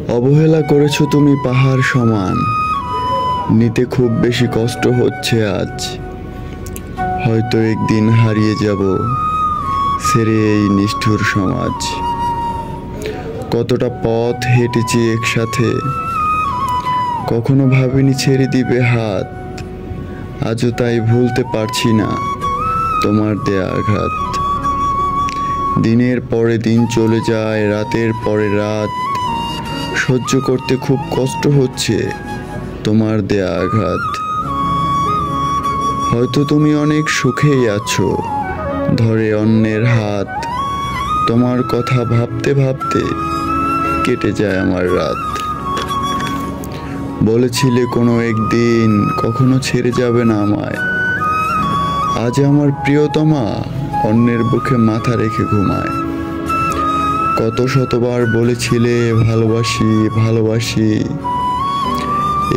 অবহেলা করেছো তুমি পাহাড় সমান, নিতে খুব বেশি কষ্ট হচ্ছে আজ। হয়তো একদিন হারিয়ে যাব ছেড়ে এই নিষ্ঠুর সমাজ। কতটা পথ হেঁটেছি একসাথে, কখনো ভাবিনি ছেড়ে দিবে হাত। আজও তাই ভুলতে পারছি না তোমার দেয়া আঘাত। দিনের পরে দিন চলে যায়, রাতের পরে রাত, সহ্য করতে খুব কষ্ট হচ্ছে তোমার দেয়া আঘাত। হয়তো তুমি অনেক সুখেই আছো, ধরে অন্যের হাত। তোমার কথা ভাবতে ভাবতে কেটে যায় আমার রাত। বলেছিলে কোনো একদিন কখনো ছেড়ে যাবে না আমায়। আজ আমার প্রিয়তমা অন্যের বুকে মাথা রেখে ঘুমায়। কত শতবার বলেছিলে ভালোবাসি ভালোবাসি,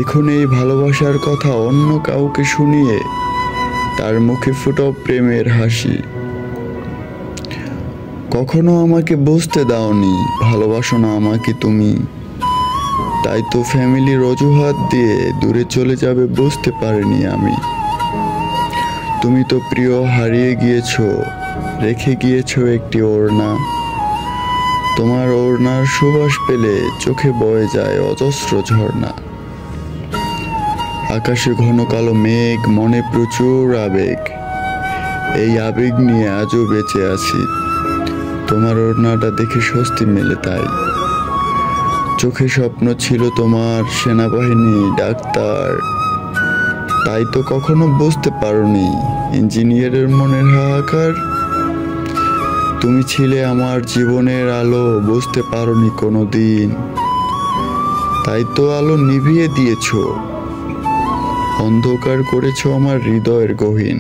এখন এই ভালোবাসার কথা অন্য কাউকে শুনিয়ে তার মুখে ফুটাও প্রেমের হাসি। কখনো আমাকে বুঝতে দাওনি ভালোবাসো না আমাকে তুমি, তাই তো ফ্যামিলির অজুহাত দিয়ে দূরে চলে যাবে বুঝতে পারিনি আমি। তুমি তো প্রিয় হারিয়ে গিয়েছো, রেখে গিয়েছো একটি ওড়না। তোমার ওড়নার সুবাস পেলে চোখে বয়ে যায় অজস্র ঝর্ণা। আকাশে ঘন কালো মেঘ, মনে প্রচুর আবেগ। এই আবেগ নিয়ে আজও বেঁচে আছি। তোমার ওড়নাটা দেখে স্বস্তি মেলে তাই। চোখে স্বপ্ন ছিল তোমার সেনাবাহিনী, ডাক্তার, তাই তো কখনো বুঝতে পারোনি ইঞ্জিনিয়ারের মনের হাহাকার। তুমি ছিলে আমার জীবনের আলো, বুঝতে পারোনি কোনো দিন, তাই তো আলো নিভিয়ে দিয়েছো, অন্ধকার করেছো আমার হৃদয়ের গহীন।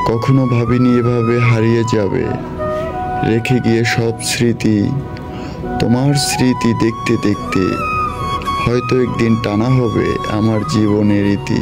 কখনো ভাবিনি এভাবে হারিয়ে যাবে, রেখে গিয়ে সব স্মৃতি। তোমার স্মৃতি দেখতে দেখতে হয়তো একদিন টানা হবে আমার জীবনের ইতি।